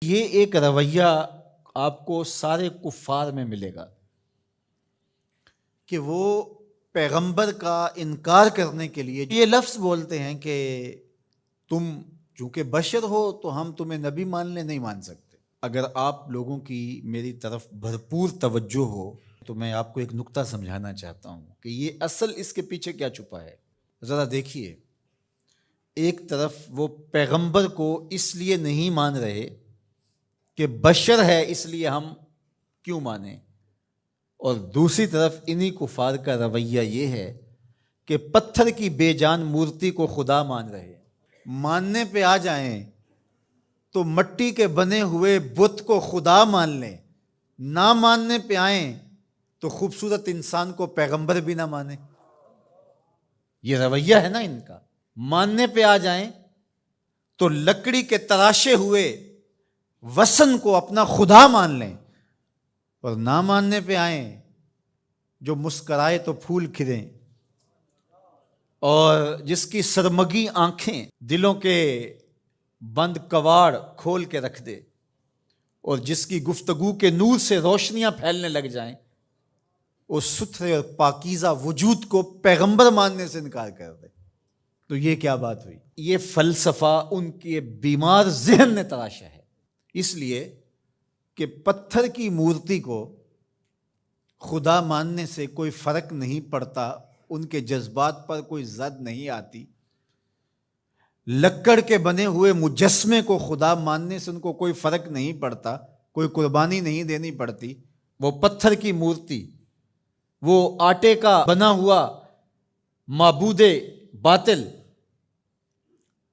یہ ایک رویہ آپ کو سارے کفار میں ملے گا کہ وہ پیغمبر کا انکار کرنے کے لیے یہ لفظ بولتے ہیں کہ تم چونکہ بشر ہو تو ہم تمہیں نبی ماننے نہیں مان سکتے۔ اگر آپ لوگوں کی میری طرف بھرپور توجہ ہو تو میں آپ کو ایک نکتہ سمجھانا چاہتا ہوں کہ یہ اصل اس کے پیچھے کیا چھپا ہے۔ ذرا دیکھیے، ایک طرف وہ پیغمبر کو اس لیے نہیں مان رہے کہ بشر ہے اس لیے ہم کیوں مانیں، اور دوسری طرف انہی کفار کا رویہ یہ ہے کہ پتھر کی بے جان مورتی کو خدا مان رہے ہیں۔ ماننے پہ آ جائیں تو مٹی کے بنے ہوئے بت کو خدا مان لیں، نہ ماننے پہ آئیں تو خوبصورت انسان کو پیغمبر بھی نہ مانے۔ یہ رویہ ہے نا ان کا۔ ماننے پہ آ جائیں تو لکڑی کے تراشے ہوئے وثن کو اپنا خدا مان لیں، اور نہ ماننے پہ آئیں جو مسکرائے تو پھول کھلیں، اور جس کی سرمگی آنکھیں دلوں کے بند کواڑ کھول کے رکھ دے، اور جس کی گفتگو کے نور سے روشنیاں پھیلنے لگ جائیں، اس ستھرے اور پاکیزہ وجود کو پیغمبر ماننے سے انکار کر دے۔ تو یہ کیا بات ہوئی؟ یہ فلسفہ ان کے بیمار ذہن نے تراشا ہے، اس لیے کہ پتھر کی مورتی کو خدا ماننے سے کوئی فرق نہیں پڑتا، ان کے جذبات پر کوئی زد نہیں آتی۔ لکڑ کے بنے ہوئے مجسمے کو خدا ماننے سے ان کو کوئی فرق نہیں پڑتا، کوئی قربانی نہیں دینی پڑتی۔ وہ پتھر کی مورتی، وہ آٹے کا بنا ہوا معبود باطل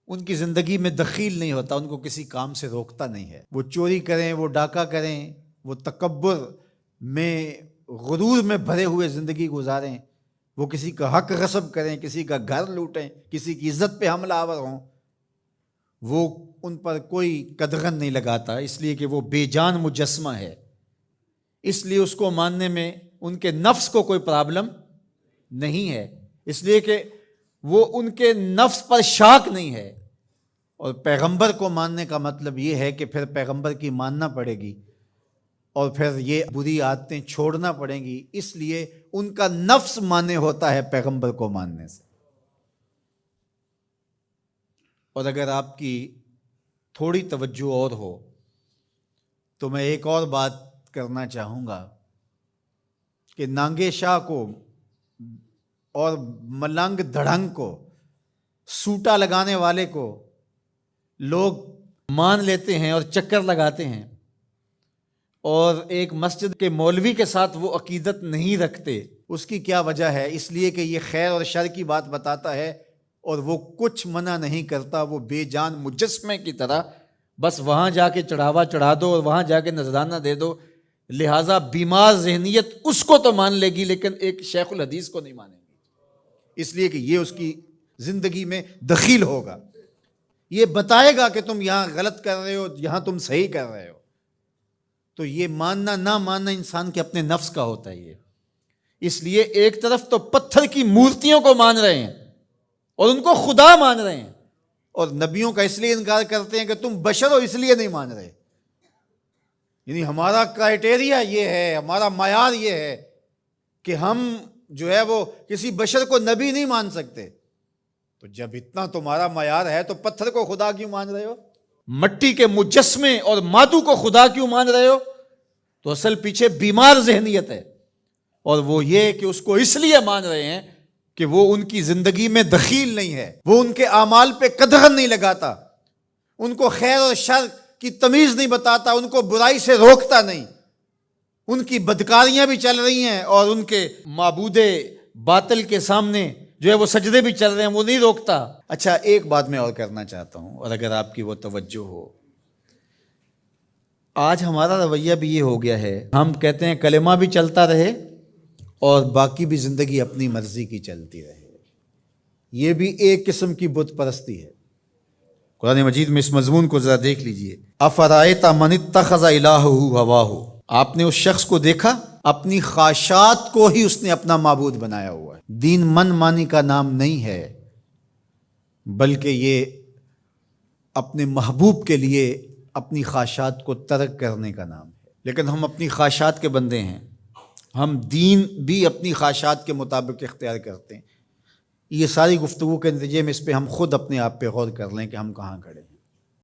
ان کی زندگی میں دخیل نہیں ہوتا، ان کو کسی کام سے روکتا نہیں ہے۔ وہ چوری کریں، وہ ڈاکہ کریں، وہ تکبر میں غرور میں بھرے ہوئے زندگی گزاریں، وہ کسی کا حق غصب کریں، کسی کا گھر لوٹیں، کسی کی عزت پہ حملہ آور ہوں، وہ ان پر کوئی قدغن نہیں لگاتا، اس لیے کہ وہ بے جان مجسمہ ہے۔ اس لیے اس کو ماننے میں ان کے نفس کو کوئی پرابلم نہیں ہے، اس لیے کہ وہ ان کے نفس پر شاک نہیں ہے۔ اور پیغمبر کو ماننے کا مطلب یہ ہے کہ پھر پیغمبر کی ماننا پڑے گی، اور پھر یہ بری عادتیں چھوڑنا پڑیں گی، اس لیے ان کا نفس مانے ہوتا ہے پیغمبر کو ماننے سے۔ اور اگر آپ کی تھوڑی توجہ اور ہو تو میں ایک اور بات کرنا چاہوں گا کہ نانگے شاہ کو اور ملنگ دھڑنگ کو، سوٹا لگانے والے کو لوگ مان لیتے ہیں اور چکر لگاتے ہیں، اور ایک مسجد کے مولوی کے ساتھ وہ عقیدت نہیں رکھتے۔ اس کی کیا وجہ ہے؟ اس لیے کہ یہ خیر اور شر کی بات بتاتا ہے، اور وہ کچھ منع نہیں کرتا، وہ بے جان مجسمے کی طرح بس وہاں جا کے چڑھاوا چڑھا دو اور وہاں جا کے نذرانہ دے دو، لہٰذا بیمار ذہنیت اس کو تو مان لے گی لیکن ایک شیخ الحدیث کو نہیں مانے گی، اس لیے کہ یہ اس کی زندگی میں دخیل ہوگا، یہ بتائے گا کہ تم یہاں غلط کر رہے ہو، یہاں تم صحیح کر رہے ہو۔ تو یہ ماننا نہ ماننا انسان کے اپنے نفس کا ہوتا ہے یہ۔ اس لیے ایک طرف تو پتھر کی مورتیوں کو مان رہے ہیں اور ان کو خدا مان رہے ہیں، اور نبیوں کا اس لیے انکار کرتے ہیں کہ تم بشر ہو اس لیے نہیں مان رہے، یعنی ہمارا کرائٹیریا یہ ہے، ہمارا معیار یہ ہے کہ ہم جو ہے وہ کسی بشر کو نبی نہیں مان سکتے۔ تو جب اتنا تمہارا معیار ہے تو پتھر کو خدا کیوں مان رہے ہو؟ مٹی کے مجسمے اور مادو کو خدا کیوں مان رہے ہو؟ تو اصل پیچھے بیمار ذہنیت ہے، اور وہ یہ کہ اس کو اس لیے مان رہے ہیں کہ وہ ان کی زندگی میں دخیل نہیں ہے، وہ ان کے اعمال پہ قدغن نہیں لگاتا، ان کو خیر اور شر کی تمیز نہیں بتاتا، ان کو برائی سے روکتا نہیں، ان کی بدکاریاں بھی چل رہی ہیں اور ان کے معبود باطل کے سامنے جو ہے وہ سجدے بھی چل رہے ہیں، وہ نہیں روکتا۔ اچھا، ایک بات میں اور کرنا چاہتا ہوں، اور اگر آپ کی وہ توجہ ہو، آج ہمارا رویہ بھی یہ ہو گیا ہے، ہم کہتے ہیں کلمہ بھی چلتا رہے اور باقی بھی زندگی اپنی مرضی کی چلتی رہے۔ یہ بھی ایک قسم کی بت پرستی ہے۔ قرآن مجید میں اس مضمون کو ذرا دیکھ لیجئے۔ افرأیت من اتخذ الہہ ہواہ، آپ نے اس شخص کو دیکھا اپنی خواہشات کو ہی اس نے اپنا معبود بنایا ہوا ہے۔ دین من مانی کا نام نہیں ہے، بلکہ یہ اپنے محبوب کے لیے اپنی خواہشات کو ترک کرنے کا نام ہے، لیکن ہم اپنی خواہشات کے بندے ہیں، ہم دین بھی اپنی خواہشات کے مطابق اختیار کرتے ہیں۔ یہ ساری گفتگو کے نتیجے میں اس پہ ہم خود اپنے آپ پہ غور کر لیں کہ ہم کہاں کھڑے ہیں۔